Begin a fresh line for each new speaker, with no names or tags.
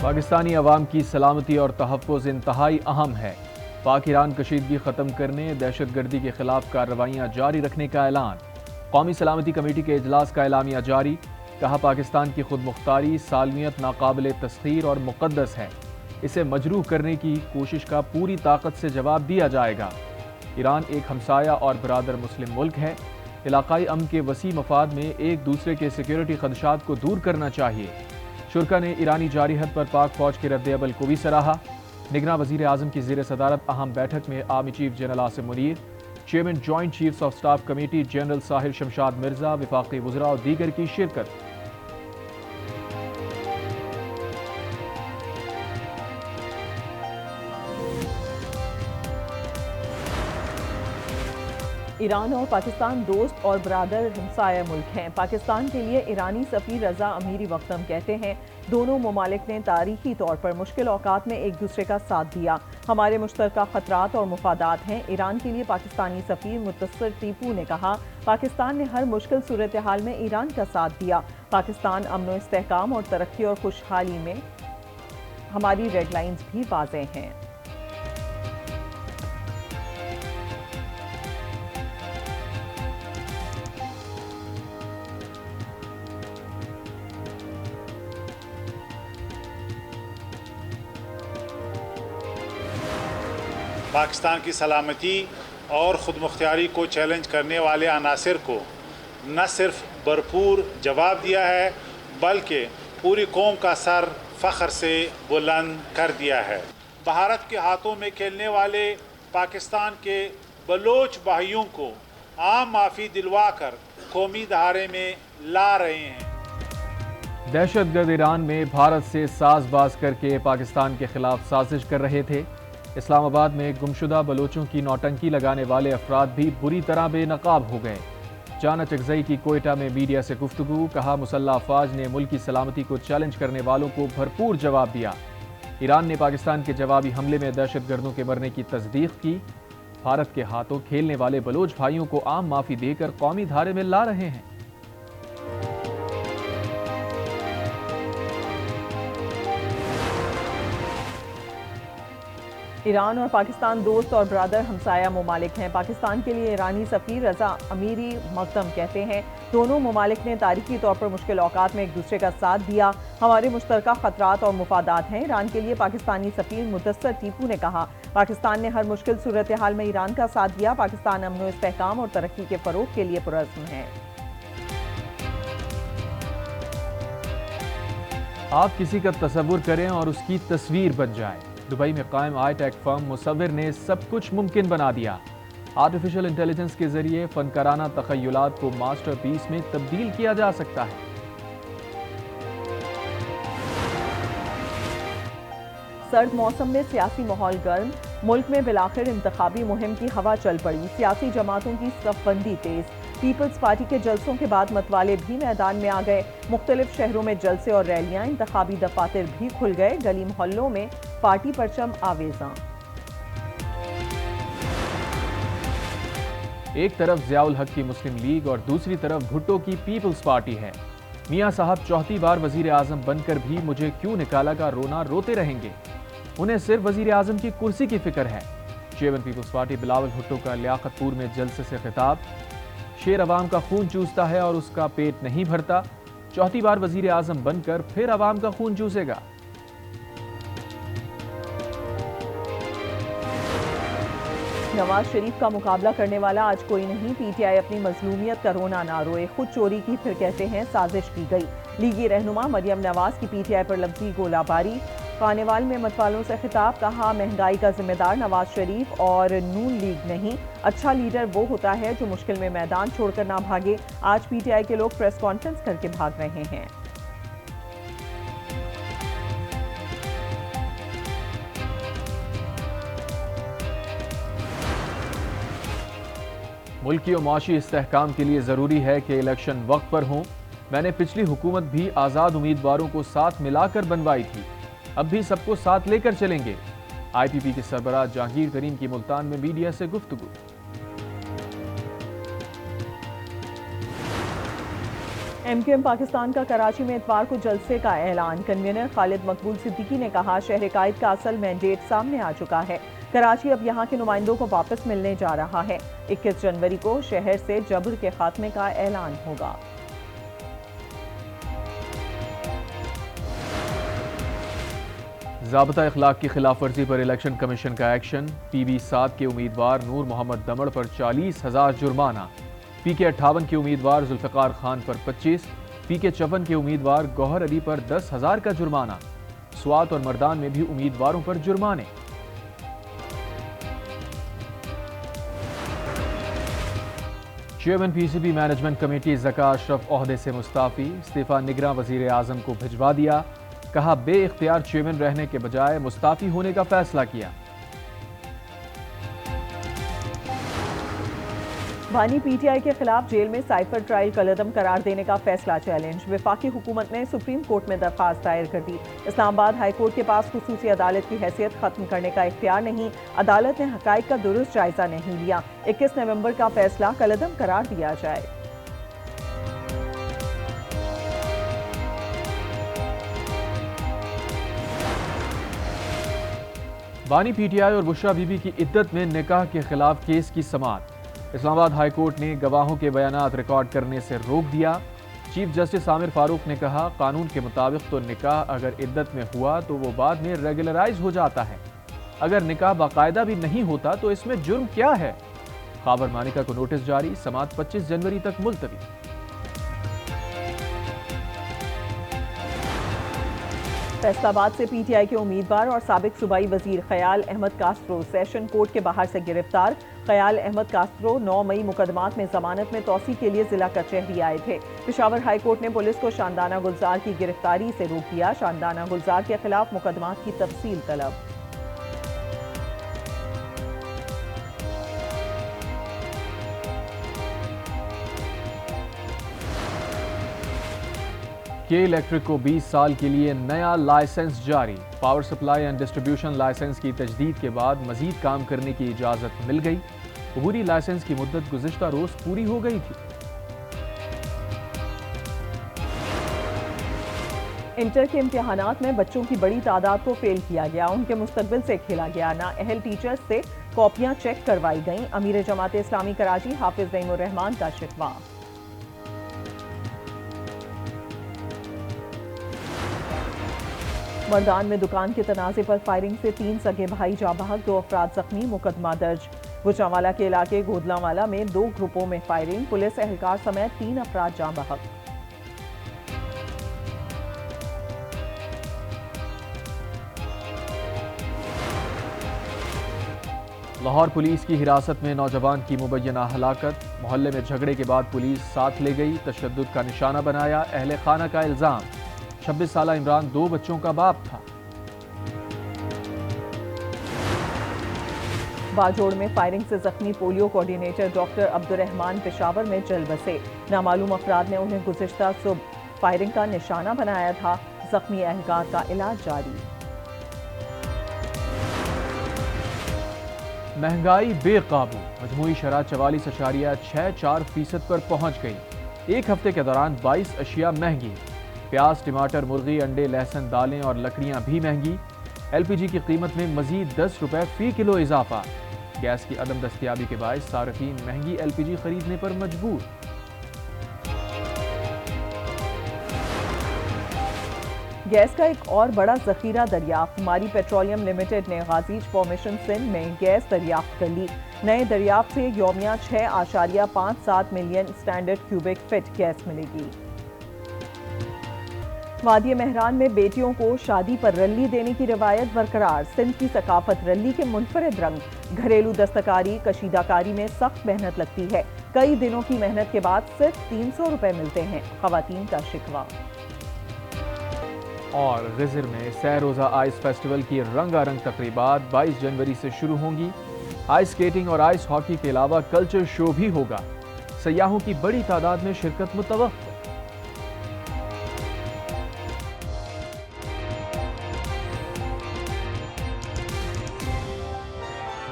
پاکستانی عوام کی سلامتی اور تحفظ انتہائی اہم ہے۔ پاک ایران کشیدگی ختم کرنے، دہشت گردی کے خلاف کارروائیاں جاری رکھنے کا اعلان۔ قومی سلامتی کمیٹی کے اجلاس کا اعلامیہ جاری۔ کہا پاکستان کی خود مختاری، سالمیت ناقابل تسخیر اور مقدس ہے۔ اسے مجروح کرنے کی کوشش کا پوری طاقت سے جواب دیا جائے گا۔ ایران ایک ہمسایہ اور برادر مسلم ملک ہے۔ علاقائی امن کے وسیع مفاد میں ایک دوسرے کے سیکیورٹی خدشات کو دور کرنا چاہیے۔ شرکا نے ایرانی جارحیت پر پاک فوج کے رد عمل کو بھی سراہا۔ نگراں وزیر اعظم کی زیر صدارت اہم بیٹھک میں army chief general Asim Munir, chairman joint chiefs of staff committee general Sahil Shamshad Mirza, وفاقی وزراء اور دیگر کی شرکت۔
ایران اور پاکستان دوست اور برادر ہمسایہ ملک ہیں۔ پاکستان کے لیے ایرانی سفیر رضا امیری وقتم کہتے ہیں، دونوں ممالک نے تاریخی طور پر مشکل اوقات میں ایک دوسرے کا ساتھ دیا۔ ہمارے مشترکہ خطرات اور مفادات ہیں۔ ایران کے لیے پاکستانی سفیر متصر ٹیپو نے کہا، پاکستان نے ہر مشکل صورتحال میں ایران کا ساتھ دیا۔ پاکستان امن و استحکام اور ترقی اور خوشحالی میں ہماری ریڈ لائنز بھی واضح ہیں۔
پاکستان کی سلامتی اور خود مختاری کو چیلنج کرنے والے عناصر کو نہ صرف بھرپور جواب دیا ہے بلکہ پوری قوم کا سر فخر سے بلند کر دیا ہے۔ بھارت کے ہاتھوں میں کھیلنے والے پاکستان کے بلوچ بھائیوں کو عام معافی دلوا کر قومی دھارے میں لا رہے ہیں۔
دہشت گرد ایران میں بھارت سے ساز باز کر کے پاکستان کے خلاف سازش کر رہے تھے۔ اسلام آباد میں گمشدہ بلوچوں کی نوٹنکی لگانے والے افراد بھی بری طرح بے نقاب ہو گئے۔ جانا چکزئی کی کوئٹہ میں میڈیا سے گفتگو، کہا مسلح افواج نے ملک کی سلامتی کو چیلنج کرنے والوں کو بھرپور جواب دیا۔ ایران نے پاکستان کے جوابی حملے میں دہشت گردوں کے مرنے کی تصدیق کی۔ بھارت کے ہاتھوں کھیلنے والے بلوچ بھائیوں کو عام معافی دے کر قومی دھارے میں لا رہے ہیں۔
ایران اور پاکستان دوست اور برادر ہمسایہ ممالک ہیں۔ پاکستان کے لیے ایرانی سفیر رضا امیری مقدم کہتے ہیں، دونوں ممالک نے تاریخی طور پر مشکل اوقات میں ایک دوسرے کا ساتھ دیا۔ ہمارے مشترکہ خطرات اور مفادات ہیں۔ ایران کے لیے پاکستانی سفیر متصر ٹیپو نے کہا، پاکستان نے ہر مشکل صورتحال میں ایران کا ساتھ دیا۔ پاکستان امن و استحکام اور ترقی کے فروغ کے لیے پرعزم ہے۔
آپ کسی کا تصور کریں اور اس کی تصویر بن جائیں۔ دبئی میں قائم آئی ٹیک فرم مصور نے سب کچھ ممکن بنا دیا۔ آرٹیفیشل انٹیلیجنس کے ذریعے فنکارانہ تخیلات کو ماسٹر پیس میں تبدیل کیا جا سکتا ہے۔
سرد موسم میں سیاسی ماحول گرم، ملک میں بالآخر انتخابی مہم کی ہوا چل پڑی۔ سیاسی جماعتوں کی صف بندی تیز، پیپلز پارٹی کے جلسوں کے بعد متوالے بھی میدان میں آ گئے۔ مختلف شہروں میں جلسے اور ریلیاں، انتخابی دفاتر بھی کھل گئے۔ گلی محلوں میں پارٹی پرچم آویزاں۔
ایک طرف ضیاء الحق کی مسلم لیگ اور دوسری طرف بھٹو کی پیپلز پارٹی ہے۔ میاں صاحب چوتھی بار وزیر اعظم بن کر بھی مجھے کیوں نکالا کا رونا روتے رہیں گے۔ انہیں صرف وزیر اعظم کی کرسی کی فکر ہے۔ Chairman Peoples Party Bilawal Bhutto کا لیاقت پور میں جلسے سے خطاب، شیر عوام کا خون چوستا ہے اور اس کا پیٹ نہیں بھرتا، چوتھی بار وزیر اعظم بن کر پھر عوام کا خون چوسے گا۔
نواز شریف کا مقابلہ کرنے والا آج کوئی نہیں، پی ٹی آئی اپنی مظلومیت کا رونا نہ روئے، خود چوری کی پھر کہتے ہیں سازش کی گئی۔ لیگی رہنما مریم نواز کی پی ٹی آئی پر لفظی گولہ باری، خانیوال میں متوالوں سے خطاب، کہا مہنگائی کا ذمہ دار نواز شریف اور نون لیگ نہیں، اچھا لیڈر وہ ہوتا ہے جو مشکل میں میدان چھوڑ کر نہ بھاگے۔ آج پی ٹی آئی کے لوگ پریس کانفرنس کر کے بھاگ رہے ہیں۔
ملکی و معاشی استحکام کے لیے ضروری ہے کہ الیکشن وقت پر ہوں۔ میں نے پچھلی حکومت بھی آزاد امیدواروں کو ساتھ ملا کر بنوائی تھی، اب بھی سب کو ساتھ لے کر چلیں گے۔ آئی پی پی کے سربراہ جہانگیر ترین کی ملتان میں میڈیا سے گفتگو۔
ایم کیو ایم پاکستان کا کراچی میں اتوار کو جلسے کا اعلان۔ کنوینر خالد مقبول صدیقی نے کہا شہر قائد کا اصل مینڈیٹ سامنے آ چکا ہے، کراچی اب یہاں کے نمائندوں کو واپس ملنے جا رہا ہے۔ 21 جنوری کو شہر سے جبر کے خاتمے کا اعلان ہوگا۔
ضابطہ اخلاق کی خلاف ورزی پر الیکشن کمیشن کا ایکشن۔ پی بی 7 کے امیدوار نور محمد دمڑ پر 40,000 جرمانہ، پی کے 58 کے امیدوار ذوالفقار خان پر 25، پی کے 54 کے امیدوار گوہر علی پر 10,000 کا جرمانہ۔ سوات اور مردان میں بھی امیدواروں پر جرمانے۔ Chairman P C B management committee Zaka Ashraf عہدے سے مستعفی، استعفیٰ نگراں وزیر اعظم کو بھجوا دیا، کہا بے اختیار چیئرمین رہنے کے بجائے مستعفی ہونے کا فیصلہ کیا۔
بانی پی ٹی آئی کے خلاف جیل میں سائفر ٹرائل کالعدم قرار دینے کا فیصلہ چیلنج، وفاقی حکومت نے سپریم کورٹ میں درخواست دائر کر دی۔ اسلام آباد ہائی کورٹ کے پاس خصوصی عدالت کی حیثیت ختم کرنے کا اختیار نہیں، عدالت نے حقائق کا درست جائزہ نہیں لیا۔ 21 نومبر کا فیصلہ کالعدم قرار دیا جائے۔
بانی پی ٹی آئی اور بشرا بی بی کی عدت میں نکاح کے خلاف کیس کی سماعت۔ اسلام آباد ہائی کورٹ نے گواہوں کے بیانات ریکارڈ کرنے سے روک دیا۔ چیف جسٹس عامر فاروق نے کہا قانون کے مطابق تو نکاح اگر عدت میں ہوا تو وہ بعد میں ریگولرائز ہو جاتا ہے، اگر نکاح باقاعدہ بھی نہیں ہوتا تو اس میں جرم کیا ہے؟ خاور مانیکا کو نوٹس جاری، سماعت 25 جنوری تک ملتوی۔
فیصل آباد سے پی ٹی آئی کے امیدوار اور سابق صوبائی وزیر خیال احمد کاسٹرو سیشن کورٹ کے باہر سے گرفتار۔ خیال احمد کاسٹرو 9 مئی مقدمات میں ضمانت میں توسیع کے لیے ضلع کچہری آئے تھے۔ پشاور ہائی کورٹ نے پولیس کو شاندانہ گلزار کی گرفتاری سے روک دیا، شاندانہ گلزار کے خلاف مقدمات کی تفصیل طلب۔
کے الیکٹرک کو 20 سال کے لیے نیا لائسنس جاری، power supply and distribution licence کی تجدید کے بعد مزید کام کرنے کی اجازت مل گئی۔ عبوری لائسنس کی مدت گزشتہ روز پوری ہو گئی تھی۔
انٹر کے امتحانات میں بچوں کی بڑی تعداد کو فیل کیا گیا، ان کے مستقبل سے کھیلا گیا، نااہل ٹیچرز سے کاپیاں چیک کروائی گئیں۔ امیر جماعت اسلامی کراچی حافظ نعیم الرحمان کا شکوہ۔ مردان میں دکان کے تنازع پر فائرنگ سے 3 سگے بھائی جاں بحق، 2 افراد زخمی، مقدمہ درج۔ گجرانوالہ کے علاقے گودلاوالا میں 2 گروپوں میں فائرنگ، پولیس اہلکار سمیت 3 افراد جاں بحق۔
لاہور پولیس کی حراست میں نوجوان کی مبینہ ہلاکت، محلے میں جھگڑے کے بعد پولیس ساتھ لے گئی، تشدد کا نشانہ بنایا، اہل خانہ کا الزام، 26 سالہ عمران 2 بچوں کا باپ تھا۔
باجوڑ میں فائرنگ سے زخمی polio coordinator doctor Abdulrahman Peshawar میں جل بسے، نامعلوم افراد نے انہیں گزشتہ صبح فائرنگ کا نشانہ بنایا تھا، زخمی اہلکار کا علاج جاری۔
مہنگائی بے قابو، مجموعی شرح 44.64% پر پہنچ گئی، ایک ہفتے کے دوران 22 اشیاء مہنگی، پیاز، ٹماٹر، مرغی، انڈے، لہسن، دالیں اور لکڑیاں بھی مہنگی۔ ایل پی جی کی قیمت میں مزید 10 روپے فی کلو اضافہ، گیس کی عدم دستیابی کے باعث صارفین مہنگی ایل پی جی خریدنے پر مجبور۔
گیس کا ایک اور بڑا ذخیرہ دریافت، ماری پیٹرولیم لمیٹڈ نے غازیچ فارمیشن سندھ میں گیس دریافت کر لی، نئے دریافت سے یومیہ 6.57 million standard cubic feet gas ملے گی۔ وادی مہران میں بیٹیوں کو شادی پر رلی دینے کی روایت برقرار، سندھ کی ثقافت رلی کے منفرد رنگ، گھریلو دستکاری، کشیدہ کاری میں سخت محنت لگتی ہے، کئی دنوں کی محنت کے بعد صرف 300 روپے ملتے ہیں، خواتین کا شکوہ۔
اور غزر میں سہ روزہ آئس فیسٹیول کی رنگا رنگ تقریبات 22 جنوری سے شروع ہوں گی، آئس سکیٹنگ اور آئس ہاکی کے علاوہ کلچر شو بھی ہوگا، سیاحوں کی بڑی تعداد میں شرکت متوقع۔